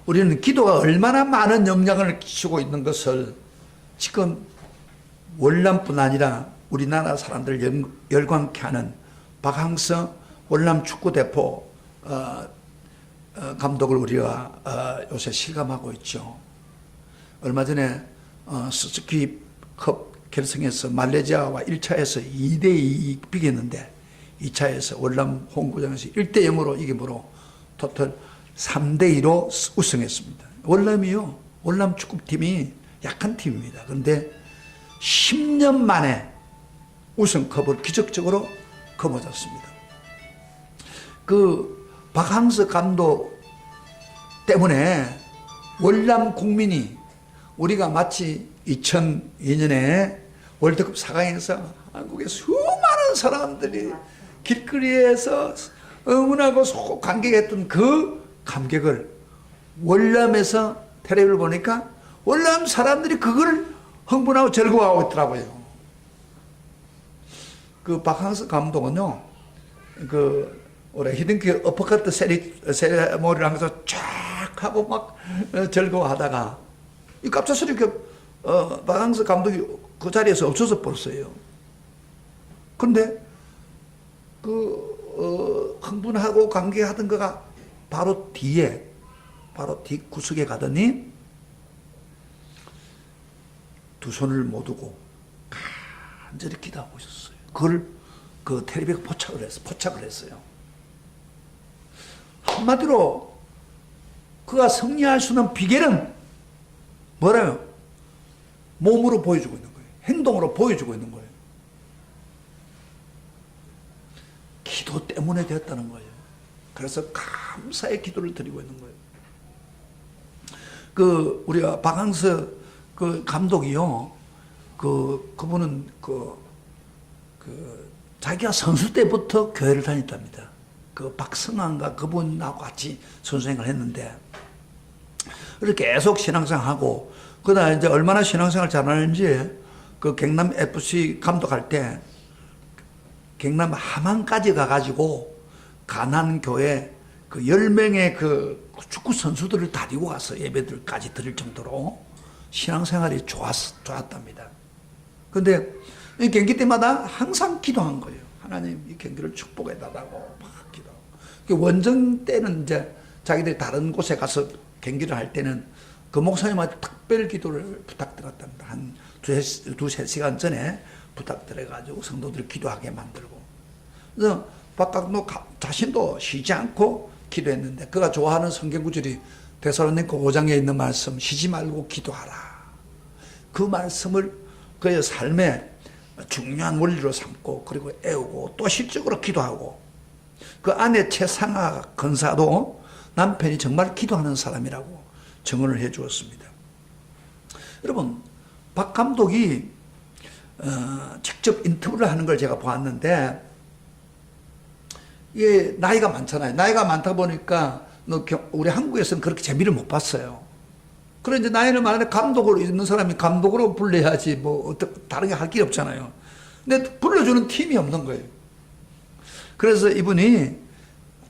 우리는 기도가 얼마나 많은 영향을 끼치고 있는 것을 지금 월남뿐 아니라 우리나라 사람들 열광케 하는 박항서 월남 축구대표 감독을 우리가 요새 실감하고 있죠. 얼마 전에 스즈키컵 결승에서 말레이시아와 1차에서 2대2 비겼는데 2차에서 월남 홈구장에서 1대0으로 이김으로 토탈 3대2로 우승했습니다. 월남이요, 월남 축구팀이 약한 팀입니다. 그런데 10년 만에 우승컵을 기적적으로 거머쥐었습니다. 그 박항서 감독 때문에 월남 국민이 우리가 마치 2002년에 월드컵 4강에서 한국의 수많은 사람들이 길거리에서 응원하고 감격했던 그 감격을 월남에서 텔레비를 보니까 월남 사람들이 그걸 흥분하고 즐거워하고 있더라고요. 그 박항서 감독은요, 그 올해 히딩크 어퍼커트 세레모니를 하면서 쫙 하고 막 즐거워하다가 이 갑작스럽게 박항서 감독이 그 자리에서 없어져 버렸어요. 그런데 흥분하고 감격하던 거가 바로 뒷구석에 가더니 두 손을 모으고 간절히 기도하고 있었어요. 그걸 그 텔레비가 포착을 했어요. 한마디로 그가 승리할 수 있는 비결은 뭐라요? 몸으로 보여주고 있는 거예요. 행동으로 보여주고 있는 거예요. 기도 때문에 되었다는 거예요. 그래서 감사의 기도를 드리고 있는 거예요. 우리가 박항서 그 감독이요, 그분은 자기가 선수 때부터 교회를 다녔답니다. 그 박성환과 그분하고 같이 선수생활을 했는데, 그렇게 계속 신앙생활하고, 그다음에 이제 얼마나 신앙생활 잘하는지, 그 경남 FC 감독할 때, 경남 함안까지 가가지고, 가난교회 그 10명의 그 축구 선수들을 다리고 가서 예배들까지 드릴 정도로 신앙생활이 좋았답니다. 근데 이 경기 때마다 항상 기도한 거예요. 하나님 이 경기를 축복해 달라고 막 기도하고. 원정 때는 이제 자기들이 다른 곳에 가서 경기를 할 때는 그 목사님한테 특별 기도를 부탁드렸답니다. 한 두세 시간 전에 부탁드려가지고 성도들이 기도하게 만들고. 그래서 박 감독 자신도 쉬지 않고 기도했는데, 그가 좋아하는 성경구절이 데살로니가 5장에 있는 말씀, 쉬지 말고 기도하라. 그 말씀을 그의 삶의 중요한 원리로 삼고, 그리고 애우고, 또 실적으로 기도하고, 그 아내 최상아 건사도 남편이 정말 기도하는 사람이라고 증언을 해 주었습니다. 여러분, 박 감독이 직접 인터뷰를 하는 걸 제가 보았는데, 이게 나이가 많잖아요. 나이가 많다 보니까 우리 한국에서는 그렇게 재미를 못 봤어요. 그런데 나이는 많은데 감독으로 있는 사람이 감독으로 불러야지 뭐 다른 게 할 길이 없잖아요. 근데 불러주는 팀이 없는 거예요. 그래서 이분이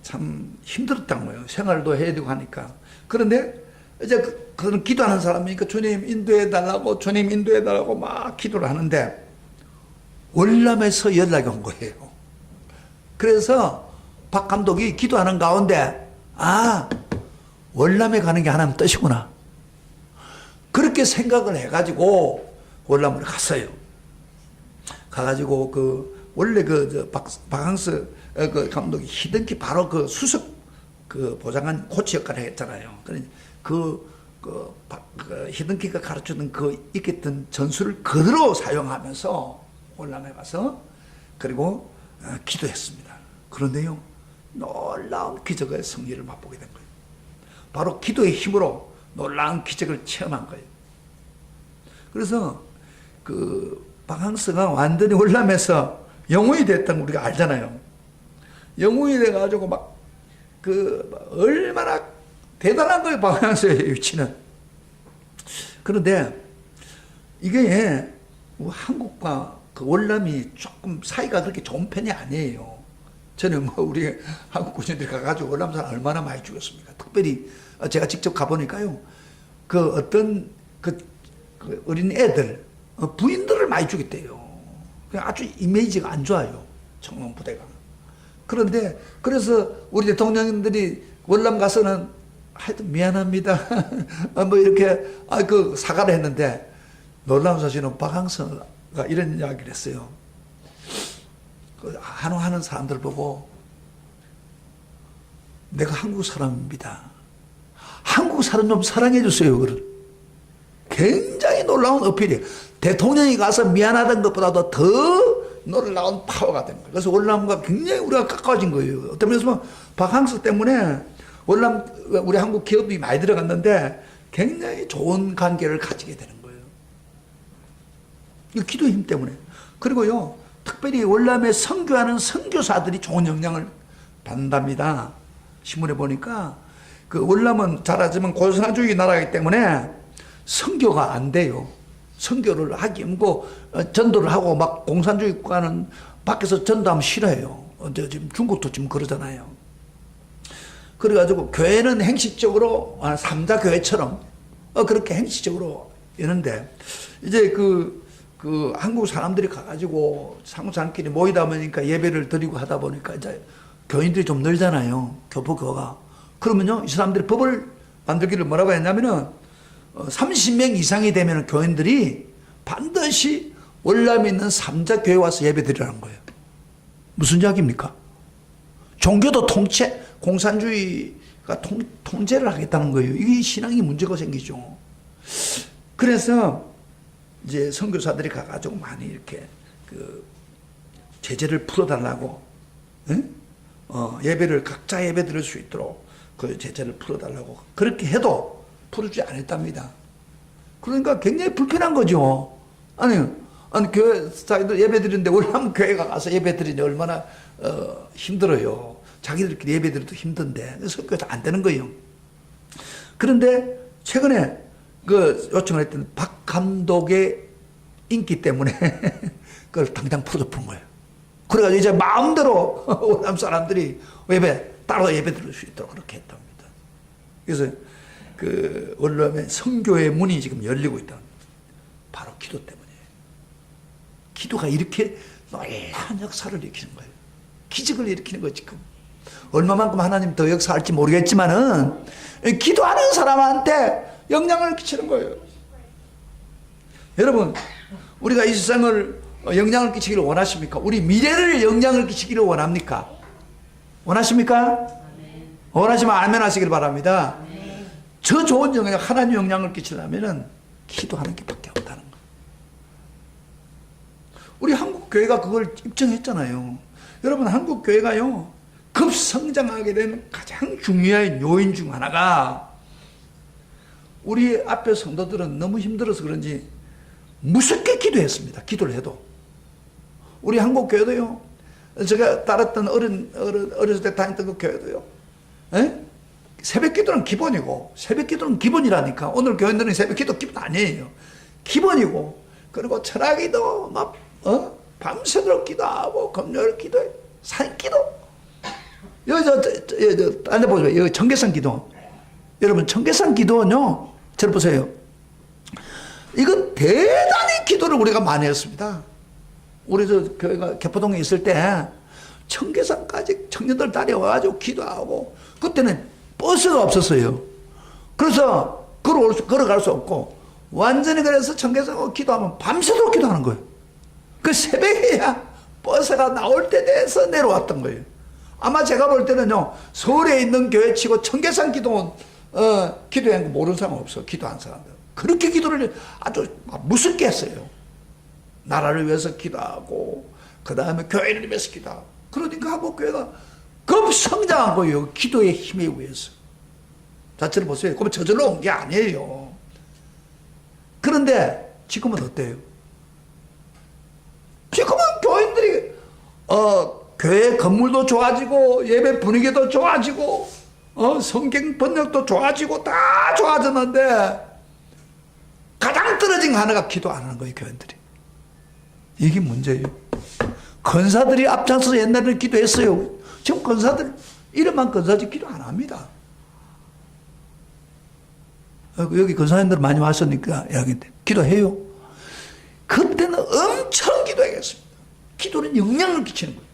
참 힘들었던 거예요. 생활도 해야 되고 하니까. 그런데 이제 그는 기도하는 사람이니까 주님 인도해 달라고, 주님 인도해 달라고 막 기도를 하는데 월남에서 연락이 온 거예요. 그래서 박 감독이 기도하는 가운데, 월남에 가는 게 하나님 뜻이구나. 그렇게 생각을 해가지고 월남을 갔어요. 가가지고 원래 박항서 감독이 히든키 바로 그 수석 보좌관 코치 역할을 했잖아요. 히든키가 가르쳐준 있겠던 전술을 그대로 사용하면서 월남에 가서 그리고 기도했습니다. 그런데요, 놀라운 기적의 승리를 맛보게 된 거예요. 바로 기도의 힘으로 놀라운 기적을 체험한 거예요. 그래서 박항서가 완전히 월남에서 영웅이 됐던 거 우리가 알잖아요. 영웅이 돼가지고 얼마나 대단한 거예요, 박항서의 위치는. 그런데 이게 한국과 월남이 조금 사이가 그렇게 좋은 편이 아니에요. 저는 뭐 우리 한국 군인들이 가가지고 월남산 얼마나 많이 죽었습니까? 특별히 제가 직접 가보니까요. 그 어떤 그 어린 애들, 부인들을 많이 죽였대요. 아주 이미지가 안 좋아요. 청룡 부대가. 그런데 그래서 우리 대통령들이 월남 가서는 하여튼 미안합니다. 뭐 이렇게 그 사과를 했는데 놀라운 사실은 박항서가 이런 이야기를 했어요. 그 한화하는 사람들 보고 내가 한국 사람입니다. 한국 사람 좀 사랑해 주세요. 굉장히 놀라운 어필이에요. 대통령이 가서 미안하던 것보다도 더 놀라운 파워가 되는 거예요. 그래서 월남과 굉장히 우리가 가까워진 거예요. 어떤 면에서 박항서 때문에 월남 우리 한국 기업이 많이 들어갔는데 굉장히 좋은 관계를 가지게 되는 거예요. 이 기도의 힘 때문에. 그리고요, 특별히 월남에 선교하는 선교사들이 좋은 영향을 받는답니다. 신문에 보니까 그 월남은 잘 알지만 공산주의 나라이기 때문에 선교가 안 돼요. 선교를 하기 힘고 전도를 하고 막 공산주의 국가는 밖에서 전도하면 싫어해요. 지금 중국도 지금 그러잖아요. 그래가지고 교회는 행식적으로 삼자 교회처럼 그렇게 행식적으로 이런데 이제 그 한국 사람들이 가가지고 한국 사람끼리 모이다 보니까 예배를 드리고 하다 보니까 이제 교인들이 좀 늘잖아요. 교포교가. 그러면요, 이 사람들이 법을 만들기를 뭐라고 했냐면은 30명 이상이 되면 교인들이 반드시 월남에 있는 삼자 교회 와서 예배 드리라는 거예요. 무슨 이야기입니까? 종교도 공산주의가 통제를 하겠다는 거예요. 이게 신앙이 문제가 생기죠. 그래서 이제 선교사들이 가가지고 많이 이렇게 그 제재를 풀어달라고, 응? 예배를 각자 예배 드릴 수 있도록 그 제재를 풀어달라고 그렇게 해도 풀어주지 않았답니다. 그러니까 굉장히 불편한 거죠. 아니 교회 자기들 예배 드리는데 월남 교회가 가서 예배 드리니 얼마나 힘들어요. 자기들끼리 예배 드려도 힘든데 선교가 안 되는 거예요. 그런데 최근에 그 요청을 했던 박 감독의 인기 때문에 그걸 당장 풀어준 거예요. 그래가지고 이제 마음대로 월남 사람들이 따로 예배 드릴 수 있도록 그렇게 했답니다. 그래서 그 월남의 선교의 문이 지금 열리고 있다. 바로 기도 때문이에요. 기도가 이렇게 놀라운 역사를 일으키는 거예요. 기적을 일으키는 거예요, 지금. 얼마만큼 하나님 더 역사할지 모르겠지만은 기도하는 사람한테 영향을 끼치는 거예요. 여러분, 우리가 이 세상을 영향을 끼치기를 원하십니까? 우리 미래를 영향을 끼치기를 원합니까? 원하십니까? 원하시면 아멘 하시길 바랍니다. 저 좋은 영향, 하나님 영향을 끼치려면 기도하는 게 밖에 없다는 거예요. 우리 한국 교회가 그걸 입증했잖아요. 여러분, 한국 교회가요, 급성장하게 된 가장 중요한 요인 중 하나가 우리 앞에 성도들은 너무 힘들어서 그런지 무섭게 기도했습니다. 기도를 해도. 우리 한국 교회도요, 제가 따랐던 어렸을 때 다녔던 그 교회도요, 새벽 기도는 기본이고, 새벽 기도는 기본이라니까. 오늘 교인들은 새벽 기도 기본 아니에요. 기본이고, 그리고 철학기도 막, 밤새도록 기도하고, 금요일 기도해, 산 기도. 여기, 앉아보세요. 여기 청계산 기도. 여러분, 청계산 기도는요, 저를 보세요. 이건 대단히 기도를 우리가 많이 했습니다. 우리 교회가 개포동에 있을 때, 청계산까지 청년들 다녀와가지고 기도하고, 그때는 버스가 없었어요. 그래서 걸어갈 수 없고, 완전히 그래서 청계산 기도하면 밤새도록 기도하는 거예요. 그 새벽에야 버스가 나올 때 돼서 내려왔던 거예요. 아마 제가 볼 때는요, 서울에 있는 교회 치고 청계산 기도한 거 모르는 사람 없어. 기도한 사람들. 그렇게 기도를 아주 무섭게 했어요. 나라를 위해서 기도하고, 그 다음에 교회를 위해서 기도하고. 그러니까 한국교회가 급성장한 거예요. 기도의 힘에 의해서. 자체를 보세요. 그러면 저절로 온 게 아니에요. 그런데 지금은 어때요? 지금은 교인들이 교회 건물도 좋아지고 예배 분위기도 좋아지고 성경 번역도 좋아지고 다 좋아졌는데 가장 떨어진 거 하나가 기도 안 하는 거예요. 교인들이. 이게 문제예요. 권사들이 앞장서서 옛날에 기도했어요. 지금 권사들, 이름만 권사지 기도 안 합니다. 여기 권사님들 많이 왔으니까 이야기인데, 기도해요. 그때는 엄청 기도하겠습니다. 기도는 영향을 끼치는 거예요.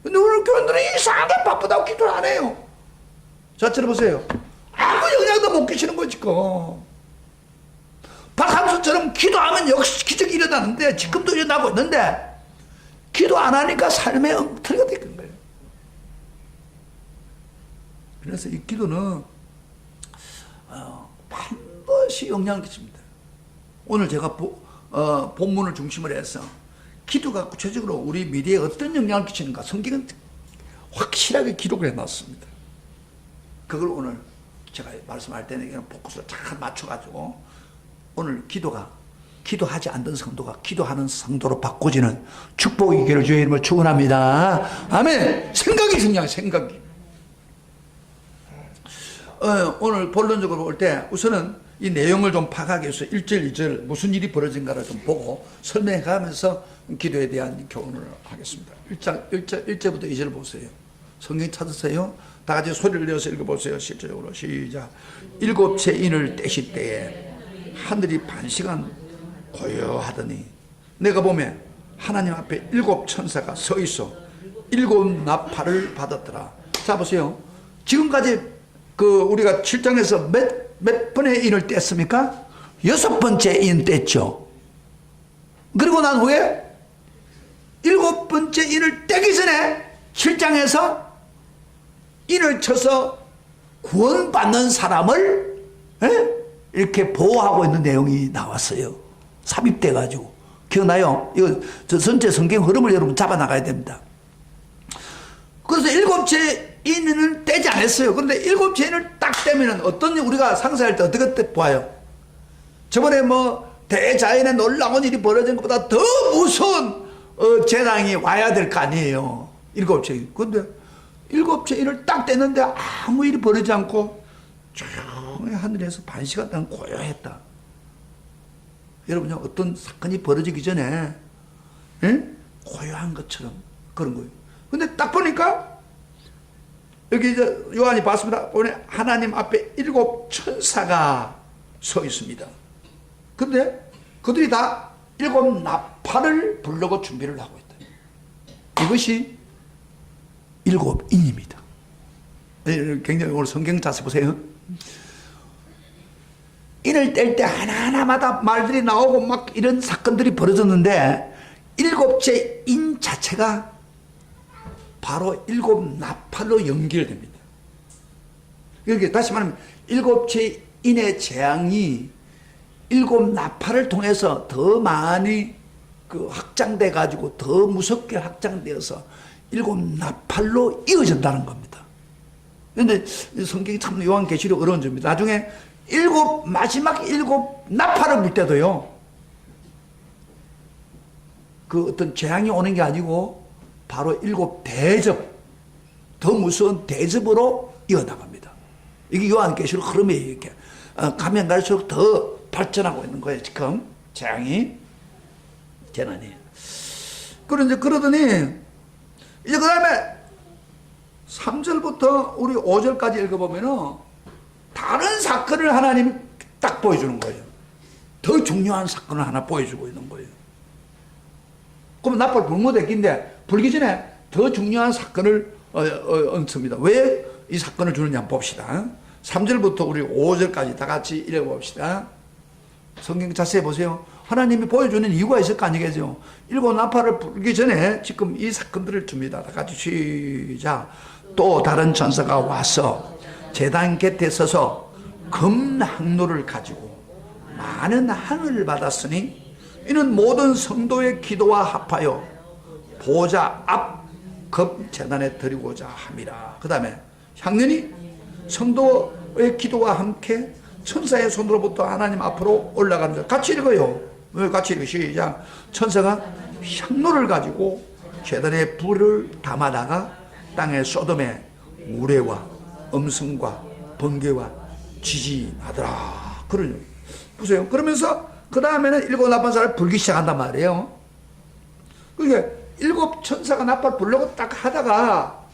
근데 오늘 교인들은 이상하게 바쁘다고 기도를 안 해요. 자, 들어보세요. 아무 영향도 못 끼치는 거지, 지금. 박함수처럼 기도하면 역시 기적이 일어나는데, 지금도 일어나고 있는데, 기도 안 하니까 삶의 엉터리가 되는 거예요. 그래서 이 기도는, 반드시 영향을 끼칩니다. 오늘 제가 본문을 중심으로 해서, 기도가 구체적으로 우리 미래에 어떤 영향을 끼치는가, 성경은 확실하게 기록을 해놨습니다. 그걸 오늘 제가 말씀할 때는 포커스를 잘 맞춰가지고 오늘 기도하지 않던 성도가 기도하는 성도로 바꿔지는 축복이 있기를 주의 이름으로 축원합니다. 아멘. 생각이 중요해요. 생각이. 오늘 본론적으로 볼 때 우선은 이 내용을 좀 파악하기 위해서 1절, 2절 무슨 일이 벌어진가를 좀 보고 설명해 가면서 기도에 대한 교훈을 하겠습니다. 1절부터 2절 보세요. 성경 찾으세요. 다 같이 소리를 내어서 읽어보세요. 실제적으로 시작. 일곱째 인을 떼실 때에 하늘이 반시간 고요하더니 내가 보면 하나님 앞에 7 천사가 서 있어 7 나팔을 받았더라. 자 보세요. 지금까지 우리가 7장에서 몇 번의 인을 뗐습니까? 6번째 인 뗐죠. 그리고 난 후에 7번째 인을 떼기 전에 7장에서 인을 쳐서 구원받는 사람을 이렇게 보호하고 있는 내용이 나왔어요. 삽입돼가지고. 기억나요? 이거 저 전체 성경 흐름을 여러분 잡아나가야 됩니다. 그래서 7째 인을 떼지 않았어요. 그런데 7째 인을 딱 떼면은 어떤 우리가 상상할 때 어떻게 봐요? 저번에 대자연의 놀라운 일이 벌어진 것보다 더 무서운 재앙이 와야 될 거 아니에요. 7째. 근데 7째 인을 딱 떼는데 아무 일이 벌어지지 않고 조용히 하늘에서 반시간 동안 고요했다. 여러분, 어떤 사건이 벌어지기 전에 고요한 것처럼 그런 거예요. 근데 딱 보니까 여기 이제 요한이 봤습니다. 보니 하나님 앞에 7 천사가 서 있습니다. 근데 그들이 다 7 나팔을 부르고 준비를 하고 있다. 이것이 7인입니다. 굉장히 오늘 성경 자세 보세요. 인을 뗄 때 하나하나마다 말들이 나오고 막 이런 사건들이 벌어졌는데 7째 인 자체가 바로 7 나팔로 연결됩니다. 여기 다시 말하면 7째 인의 재앙이 7 나팔을 통해서 더 많이 확장돼 가지고 더 무섭게 확장되어서 7 나팔로 이어진다는 겁니다. 그런데 성경이 참 요한계시록 어려운 점입니다. 나중에 마지막 7 나팔을 불 때도요, 어떤 재앙이 오는 게 아니고 바로 7 대접, 더 무서운 대접으로 이어나갑니다. 이게 요한계시록 흐름이에요. 이렇게 가면 갈수록 더 발전하고 있는 거예요. 지금 재앙이, 재난이. 그러더니 이제 그 다음에 3절부터 우리 5절까지 읽어보면은 다른 사건을 하나님이 딱 보여주는 거예요. 더 중요한 사건을 하나 보여주고 있는 거예요. 그럼 나팔 불면 되긴데 불기 전에 더 중요한 사건을 얹습니다. 왜 이 사건을 주느냐 한번 봅시다. 3절부터 우리 5절까지 다 같이 읽어봅시다. 성경 자세히 보세요. 하나님이 보여주는 이유가 있을 거 아니겠죠. 7 나팔을 불기 전에 지금 이 사건들을 줍니다. 다 같이 시작. 또 다른 천사가 와서 제단 곁에 서서 금 항로를 가지고 많은 항을 받았으니 이는 모든 성도의 기도와 합하여 보좌 앞 금 제단에 드리고자 함이라. 그 다음에 향년이 성도의 기도와 함께 천사의 손으로부터 하나님 앞으로 올라간다. 같이 읽어요. 같이 읽어. 시작. 천사가 향로를 가지고 제단에 불을 담아다가 땅의 소돔의 우레와 음성과 번개와 지진하더라. 그러죠. 보세요. 그러면서 그 다음에는 7 나팔을 불기 시작한단 말이에요. 그게 7 천사가 나팔 불려고 딱 하다가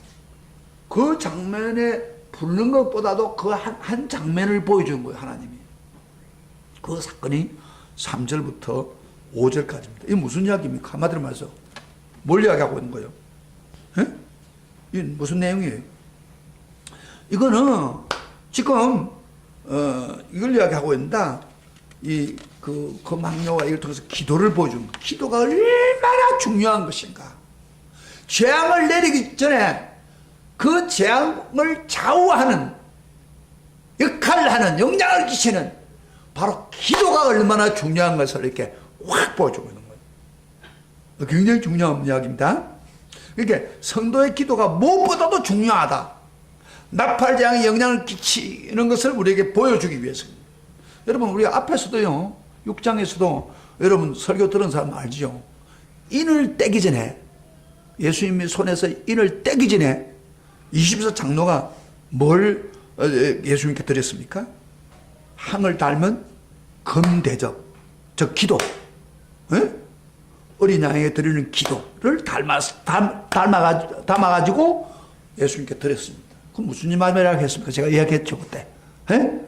그 장면에 부르는 것보다도 그 한 장면을 보여주는 거예요, 하나님이. 그 사건이 3절부터 5절까지입니다. 이게 무슨 이야기입니까? 한마디로 말해서 뭘 이야기하고 있는 거예요? 예? 이게 무슨 내용이에요? 이거는 지금 이걸 이야기하고 있는다. 그 망녀가 이걸 통해서 기도를 보여주는 거예요. 기도가 얼마나 중요한 것인가. 재앙을 내리기 전에 그 재앙을 좌우하는 역할을 하는, 영향을 끼치는 바로 기도가 얼마나 중요한 것을 이렇게 확 보여주고 있는 거예요. 굉장히 중요한 이야기입니다. 그러니까 성도의 기도가 무엇보다도 중요하다. 나팔재앙에 영향을 끼치는 것을 우리에게 보여주기 위해서입니다. 여러분, 우리 앞에서도요, 6장에서도 여러분 설교 들은 사람 알죠? 인을 떼기 전에, 예수님의 손에서 인을 떼기 전에 24 장로가 뭘 예수님께 드렸습니까? 항을 닮은 금대접, 저 기도, 에? 어린 양에게 드리는 기도를 담아가지고 예수님께 드렸습니다. 그럼 무슨 말이라고 했습니까? 제가 이야기했죠, 그때. 에?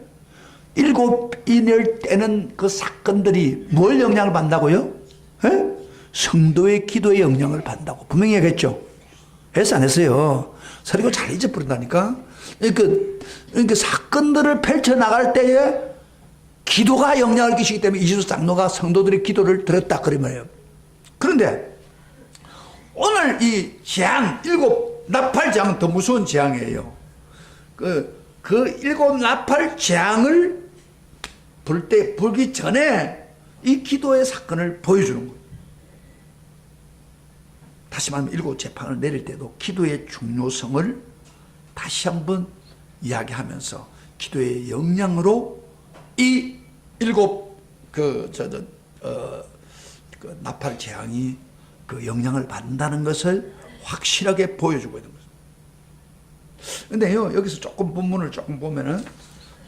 7인을 떼는 그 사건들이 뭘 영향을 받는다고요? 에? 성도의 기도에 영향을 받는다고 분명히 얘기했죠. 했어, 안 했어요? 설교 잘 잊어버린다니까. 그러니까 사건들을 펼쳐나갈 때에 기도가 영향을 끼치기 때문에 이시수 장로가 성도들의 기도를 드렸다, 그러면요. 그런데 오늘 이 재앙, 7 나팔 재앙은 더 무서운 재앙이에요. 그 7 나팔 재앙을 불기 전에 이 기도의 사건을 보여주는 거예요. 다시 말하면 7 재판을 내릴 때도 기도의 중요성을 다시 한번 이야기하면서 기도의 영향으로 이 7 나팔 재앙이 그 영향을 받는다는 것을 확실하게 보여주고 있는 거죠. 근데요, 여기서 조금 본문을 조금 보면은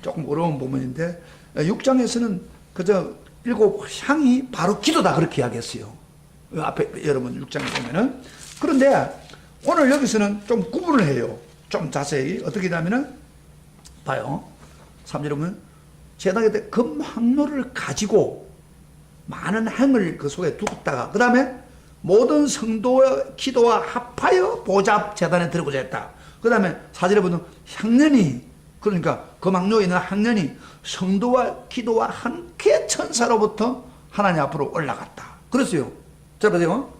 조금 어려운 부분인데, 6장에서는 그저 7 향이 바로 기도다, 그렇게 이야기했어요. 앞에 여러분 6장에 보면은. 그런데 오늘 여기서는 좀 구분을 해요. 좀 자세히. 어떻게 하냐면은, 봐요. 3절에 보면, 제단에 금항로를 가지고 많은 향을 그 속에 두었다가, 그 다음에 모든 성도의 기도와 합하여 보좌 제단에 들고자 했다. 그 다음에 4절에 보면 향년이, 그러니까 금항로에 있는 향년이 성도와 기도와 함께 천사로부터 하나님 앞으로 올라갔다. 그랬어요. 자, 보세요.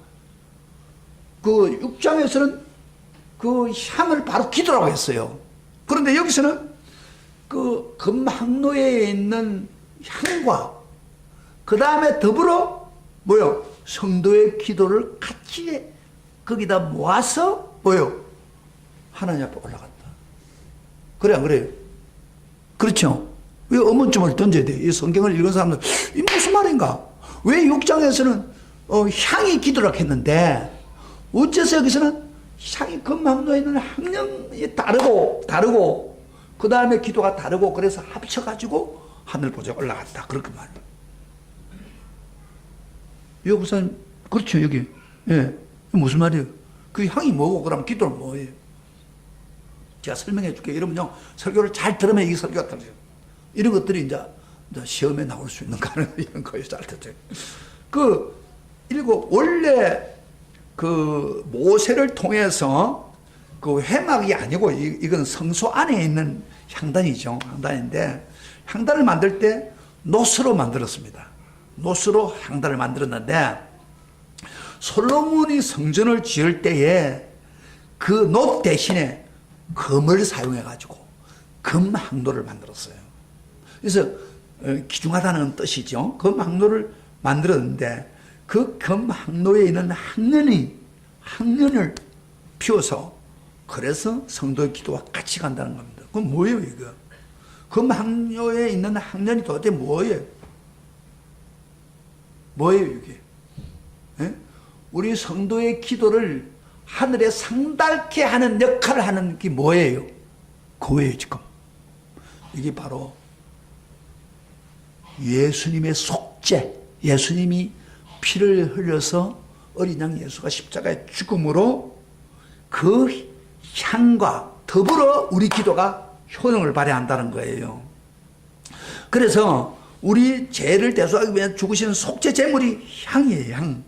그 6장에서는 그 향을 바로 기도라고 했어요. 그런데 여기서는 그 금항로에 있는 향과 그 다음에 더불어 뭐요? 성도의 기도를 같이 거기다 모아서 뭐요? 하나님 앞에 올라갔다. 그래 안 그래요? 그렇죠? 왜 의문점을 던져야 돼? 이 성경을 읽은 사람들 이 무슨 말인가? 왜 6장에서는 향이 기도라고 했는데 어째서 여기서는 향이 금항로에 있는 향령이 다르고 그 다음에 기도가 다르고 그래서 합쳐가지고 하늘 보좌에 올라갔다. 그렇게 말해요. 여기서는 그렇죠, 여기. 예. 무슨 말이에요? 그 향이 뭐고 그럼 기도는 뭐예요? 제가 설명해 줄게요. 여러분요, 설교를 잘 들으면 이 설교가 들려요. 이런 것들이 이제 시험에 나올 수 있는 이런 거예요. 잘 듣죠. 원래 그 모세를 통해서 그 회막이 아니고 이건 성소 안에 있는 향단이죠. 향단인데 향단을 만들 때 노스로 만들었습니다. 노스로 향단을 만들었는데 솔로몬이 성전을 지을 때에 그 노 대신에 금을 사용해 가지고 금항로를 만들었어요. 그래서 귀중하다는 뜻이죠. 금항로를 만들었는데 그 금항로에 있는 항년을 피워서 그래서 성도의 기도와 같이 간다는 겁니다. 그건 뭐예요, 이거? 금항로에 있는 항년이 도대체 뭐예요? 뭐예요, 이게? 예? 우리 성도의 기도를 하늘에 상달케 하는 역할을 하는 게 뭐예요? 그거예요, 지금. 이게 바로 예수님의 속죄, 예수님이 피를 흘려서 어린 양 예수가 십자가에 죽음으로 그 향과 더불어 우리 기도가 효능을 발휘한다는 거예요. 그래서 우리 죄를 대속하기 위해 죽으시는 속죄 제물이 향이에요. 향.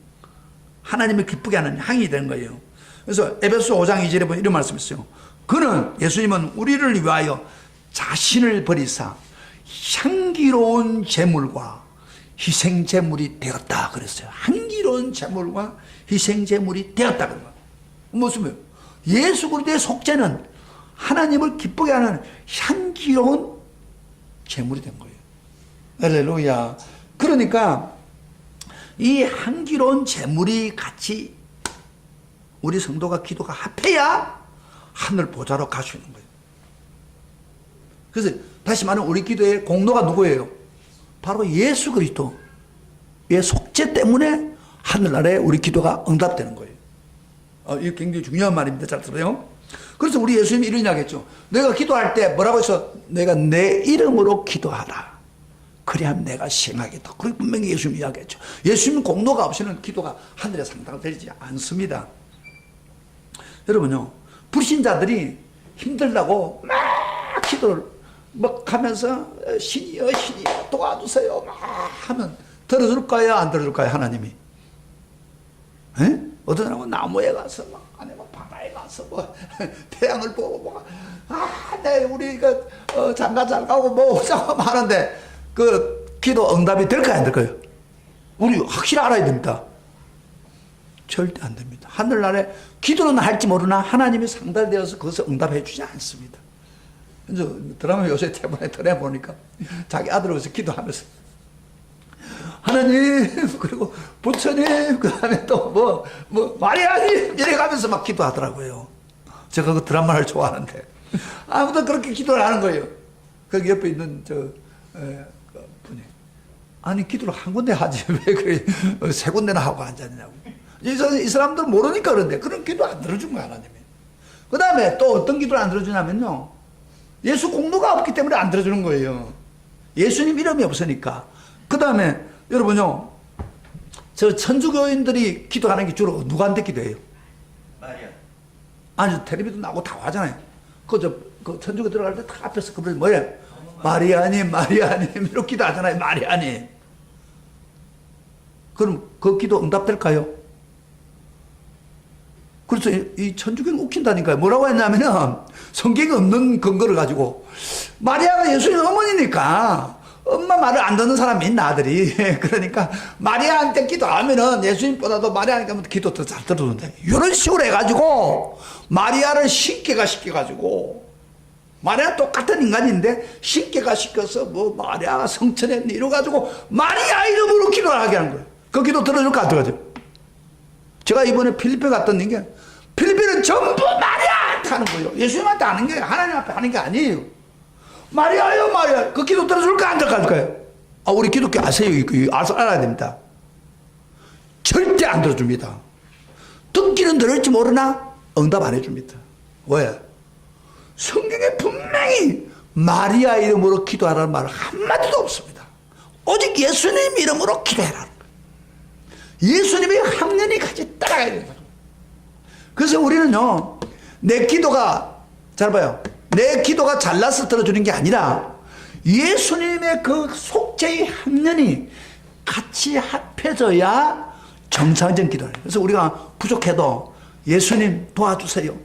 하나님을 기쁘게 하는 향이 되는 거예요. 그래서 에베소 5장 2절에 보면 이런 말씀이 있어요. 그는, 예수님은 우리를 위하여 자신을 버리사 향기로운 제물과 희생 제물이 되었다 그랬어요. 향기로운 제물과 희생 제물이 되었다 그런 거예요. 무슨 예수 그리스도의 속죄는 하나님을 기쁘게 하는 향기로운 제물이 된 거예요. 할렐루야. 그러니까 이 향기로운 제물이 같이 우리 성도가 기도가 합해야 하늘 보좌로 갈 수 있는 거예요. 그래서 다시 말하면 우리 기도의 공로가 누구예요? 바로 예수 그리스도의 속죄 때문에 하늘나라에 우리 기도가 응답되는 거예요. 이게 굉장히 중요한 말입니다. 잘 들어요. 그래서 우리 예수님이 이런 이야기했죠. 내가 기도할 때 뭐라고 해서 내가 내 이름으로 기도하라. 그래야 내가 시행하겠다. 그렇게 분명히 예수님이 이야기했죠. 예수님 공로가 없이는 기도가 하늘에 상달되지 않습니다. 여러분요, 불신자들이 힘들다고 막 기도를 막 하면서 신이여 신이여 도와주세요 막 하면 들어줄까요? 안 들어줄까요? 하나님이? 에? 어떤 사람은 나무에 가서 막 아니면 바다에 가서 뭐 태양을 보고 뭐 네 우리가 장가 잘 가고 뭐 어쩌고 하는데 그 기도 응답이 될까요? 안 될까요? 우리 확실히 알아야 됩니다. 절대 안 됩니다. 하늘나라에 기도는 할지 모르나 하나님이 상달되어서 그것을 응답해 주지 않습니다. 그래서 드라마 요새 대본에 보니까 자기 아들 위해서 기도하면서 하나님 그리고 부처님 그 다음에 또 뭐 마리아님 이래 가면서 막 기도하더라고요. 제가 그 드라마를 좋아하는데 아무튼 그렇게 기도를 하는 거예요. 거기 옆에 있는 분이 아니 기도를 한 군데 하지 왜 그래 세 군데나 하고 앉았냐고. 이 사람들은 모르니까 그런데 그런 기도 안 들어준 거야 하나님이. 그 다음에 또 어떤 기도를 안 들어주냐면요, 예수 공로가 없기 때문에 안 들어주는 거예요. 예수님 이름이 없으니까. 그 다음에 여러분요, 저 천주교인들이 기도하는 게 주로 누구한테 기도해요? 마리아. 아니 텔레비도 나오고 다 하잖아요. 그 천주교 들어갈 때 다 앞에서 그분이 뭐예요? 마리아님 마리아님 이렇게 기도하잖아요. 마리아님. 그럼 그 기도 응답될까요? 그래서 이 천주교는 웃긴다니까요. 뭐라고 했냐면은 성경에 없는 근거를 가지고 마리아가 예수님 어머니니까 엄마 말을 안 듣는 사람이 있나 아들이. 그러니까 마리아한테 기도하면은 예수님보다도 마리아니까 기도 더 잘 들어준대. 이런 식으로 해가지고 마리아를 신께가 시켜가지고 마리아 똑같은 인간인데 신께가 시켜서 뭐 마리아가 성천했니 이래가지고 마리아 이름으로 기도를 하게 하는 거예요. 그 기도 들어줄까 안 들어가죠? 제가 이번에 필리핀 갔던 게 필리핀은 전부 마리아한테 하는 거예요. 예수님한테 하는 게 하나님 앞에 하는 게 아니에요. 마리아요 마리아. 그 기도 들어줄까 안 들어갈까요? 우리 기독교 아세요? 이거 알아야 됩니다. 절대 안 들어줍니다. 듣기는 들을지 모르나 응답 안 해줍니다. 왜? 성경에 분명히 마리아 이름으로 기도하라는 말 한마디도 없습니다. 오직 예수님 이름으로 기도해라. 예수님의 학년이 같이 따라가야 된다. 그래서 우리는요, 내 기도가, 잘 봐요. 내 기도가 잘나서 들어주는 게 아니라 예수님의 그 속죄의 학년이 같이 합해져야 정상적인 기도를 해요. 그래서 우리가 부족해도 예수님 도와주세요.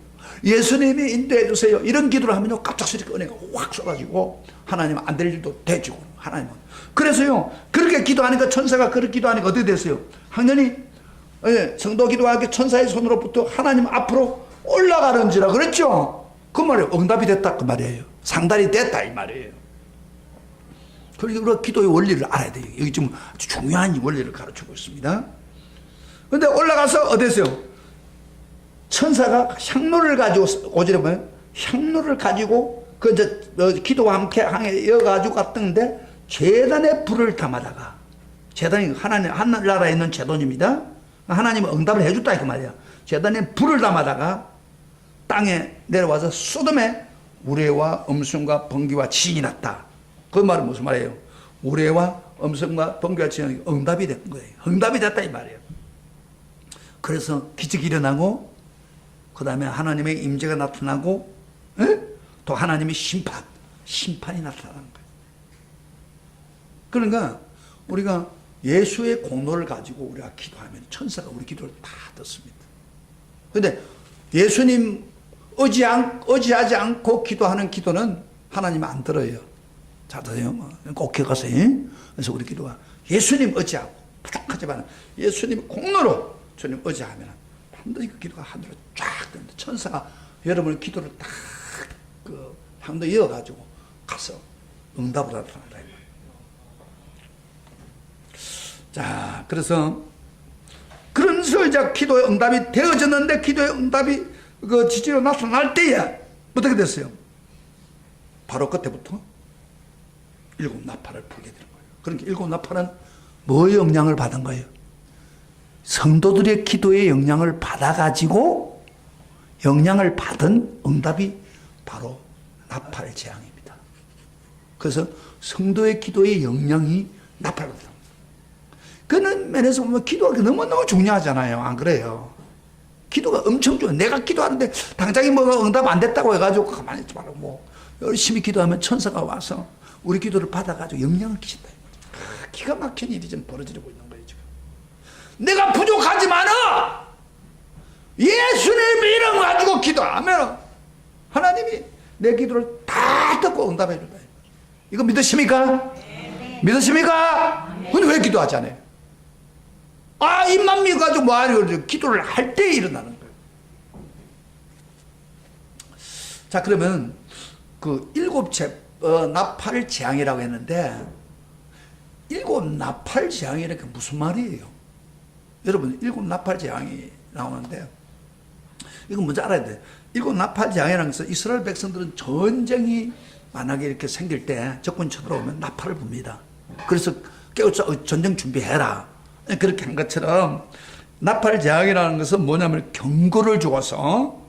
예수님이 인도해 주세요. 이런 기도를 하면요, 갑작스럽게 은혜가 확 쏟아지고 하나님 안 될 일도 되지고 하나님은. 그래서요, 그렇게 기도하니까 천사가 그렇게 기도하니까 어떻게 됐어요? 학년이 성도 기도하기 천사의 손으로부터 하나님 앞으로 올라가는지라 그랬죠? 그 말이에요. 응답이 됐다 그 말이에요. 상달이 됐다 이 말이에요. 그러니까 우리가 기도의 원리를 알아야 돼요. 여기 지금 아주 중요한 원리를 가르치고 있습니다. 근데 올라가서 어땠어요? 천사가 향로를 가지고, 오지래 보면 향로를 가지고 그 이제 기도와 함께 항해 이어가지고 갔던데 제단에 불을 담아다가, 제단이 하늘나라에 있는 제단입니다. 하나님은 응답을 해줬다 그 말이야. 제단에 불을 담아다가 땅에 내려와서 소돔에 우레와 음성과 번개와 지진이 났다. 그 말은 무슨 말이에요? 우레와 음성과 번개와 지진이 응답이 된 거예요. 응답이 됐다 이 말이에요. 그래서 기적이 일어나고 그 다음에 하나님의 임재가 나타나고 에? 또 하나님의 심판이 나타나는 거예요. 그러니까 우리가 예수의 공로를 가지고 우리가 기도하면 천사가 우리 기도를 다 듣습니다. 그런데 예수님 의지하지 않고 기도하는 기도는 하나님 안 들어요. 잘 들어요? 꼭 기억하세요. 그래서 우리 기도가 예수님 의지하고 부족하지만 예수님 공로로 주님 의지하면 반드시 그 기도가 하늘로 쫙 됩니다. 천사가 여러분의 기도를 딱 그 향도 이어가지고 가서 응답을 나타난다. 자, 그래서 그래서 이제 기도의 응답이 되어졌는데 기도의 응답이 그 지지로 나타날 때에 어떻게 됐어요? 바로 그때부터 일곱 나팔을 불게 되는 거예요. 그러니까 일곱 나팔은 뭐의 영향을 받은 거예요? 성도들의 기도의 영향을 받아가지고 영향을 받은 응답이 바로 나팔 재앙입니다. 그래서 성도의 기도의 영향이 나팔을 받습니다. 그런 면에서 보면 기도가 너무너무 중요하잖아요. 안 그래요? 기도가 엄청 중요해요. 내가 기도하는데 당장에 뭐가 응답 안 됐다고 해가지고 가만히 있지 말고 뭐 열심히 기도하면 천사가 와서 우리 기도를 받아가지고 영향을 끼친다. 기가 막힌 일이 지금 벌어지고 있는 거예요. 지금 내가 부족하지만은 예수님 이름 가지고 기도하면 하나님이 내 기도를 다 듣고 응답해 준다. 이거 믿으십니까? 네. 믿으십니까? 네. 근데 왜 기도하지 않아요? 입만 믿어가지고 뭐하려고 기도를 할 때 일어나는 거예요. 자, 그러면 그 일곱 나팔 재앙이라고 했는데 일곱 나팔 재앙이라는 게 무슨 말이에요? 여러분, 일곱 나팔 재앙이 나오는데 이건 먼저 알아야 돼요. 일곱 나팔 재앙이라는 것은 이스라엘 백성들은 전쟁이 만약에 이렇게 생길 때 적군이 쳐들어오면 나팔을 붑니다. 그래서 깨우쳐 전쟁 준비해라. 그렇게 한 것처럼 나팔 재앙이라는 것은 뭐냐면 경고를 주어서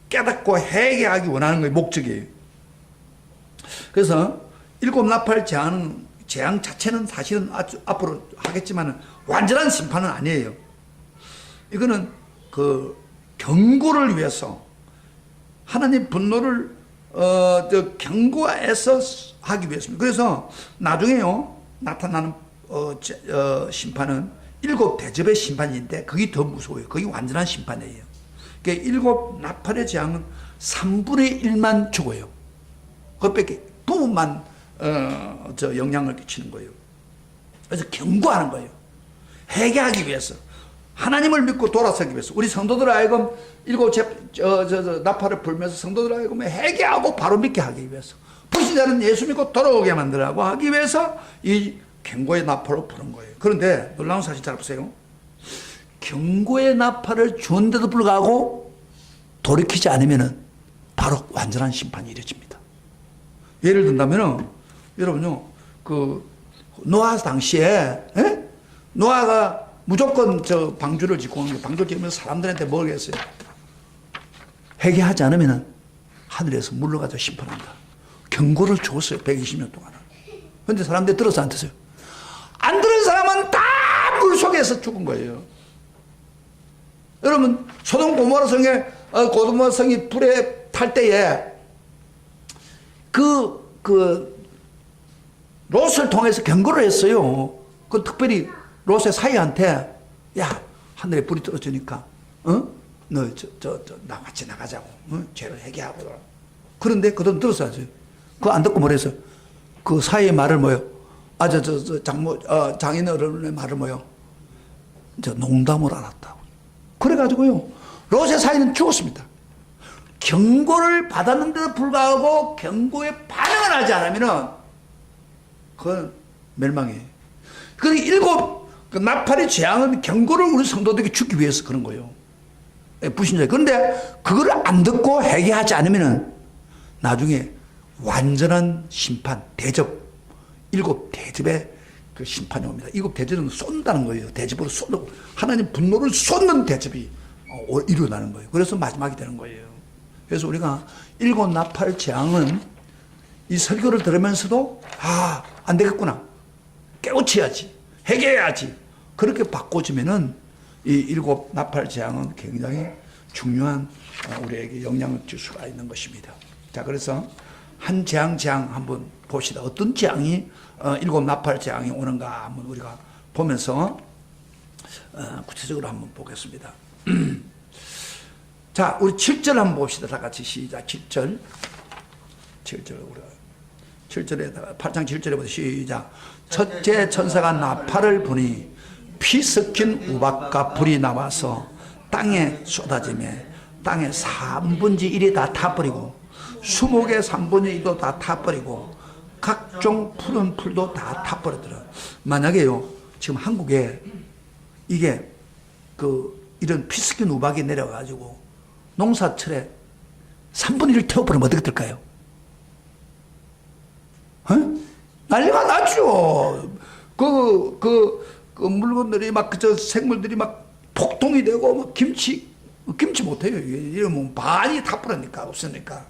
깨닫고 회개하기 원하는 거예요. 목적이. 그래서 일곱 나팔 재앙 자체는 사실은 앞으로 하겠지만 완전한 심판은 아니에요. 이거는 그 경고를 위해서 하나님 분노를 경고해서 하기 위해서입니다. 그래서 나중에요 나타나는 심판은 일곱 대접의 심판인데 그게 더 무서워요. 그게 완전한 심판이에요. 그러니까 일곱 나팔의 재앙은 3분의 1만 죽어요. 그것밖에 부분만 영향을 끼치는 거예요. 그래서 경고하는 거예요. 회개하기 위해서. 하나님을 믿고 돌아서기 위해서. 우리 성도들 하여금 일곱 나팔을 불면서 성도들 하여금 회개하고 바로 믿게 하기 위해서. 불신자는 예수 믿고 돌아오게 만들라고 하기 위해서 이 경고의 나팔을 부른 거예요. 그런데 놀라운 사실 잘 보세요. 경고의 나팔을 주는데도 불구하고 돌이키지 않으면 바로 완전한 심판이 이루어집니다. 예를 든다면 여러분요, 그 노아 당시에 노아가 무조건 방주를 짓고 방주를 지으면서 사람들한테 뭘 했어요? 회개하지 않으면 하늘에서 물러가서 심판한다. 경고를 줬어요. 120년 동안. 그런데 사람들이 들어서 안 듣어요. 안 들은 사람은 다 물속에서 죽은 거예요. 여러분, 소돔 고모라 성이 불에 탈 때에 롯을 통해서 경고를 했어요. 그 특별히 롯의 사이한테, 야, 하늘에 불이 떨어지니까, 너 같이 나가자고, 죄를 회개하고. 그런데 그들은 들었어요. 그거 안 듣고 뭐랬어? 그 사이의 말을 뭐요? 장인 어른의 말을 뭐요? 농담을 알았다고. 그래가지고요, 롯의 사이는 죽었습니다. 경고를 받았는데도 불구하고 경고에 반응을 하지 않으면은 그건 멸망이에요. 그 일곱 나팔의 재앙은 경고를 우리 성도들에게 주기 위해서 그런 거예요. 불신자. 그런데 그걸 안 듣고 회개하지 않으면은 나중에 완전한 심판, 대접, 일곱 대접의 그 심판이 옵니다. 일곱 대접은 쏜다는 거예요. 대접으로 쏘고 하나님 분노를 쏟는 대접이 일어나는 거예요. 그래서 마지막이 되는 거예요. 그래서 우리가 일곱 나팔 재앙은 이 설교를 들으면서도 안 되겠구나. 깨우쳐야지. 회개해야지. 그렇게 바꿔주면은 이 일곱 나팔 재앙은 굉장히 중요한 우리에게 영향을 줄 수가 있는 것입니다. 자, 그래서 한 재앙 한번 봅시다. 어떤 재앙이 일곱 나팔 재앙이 오는가 한번 우리가 보면서 구체적으로 한번 보겠습니다. 자, 우리 7절 한번 봅시다. 다 같이 시작. 7절 우리가 7절에다가 8장 7절에부터 시작. 첫째 천사가 나팔을 부니 피 섞인 우박과 불이 나와서 땅에 쏟아지매 땅의 3분의 1이 다 타버리고 수목의 3분의 1도 다 타버리고 각종 푸른 풀도 다 타버리더라. 만약에요, 지금 한국에 이게 이런 피 섞인 우박이 내려가지고 농사철에 3분의 1을 태워버리면 어떻게 될까요? 난리가 나죠. 물건들이 생물들이 막 폭동이 되고, 막 김치 못해요. 이러면 많이 타버리니까, 없으니까.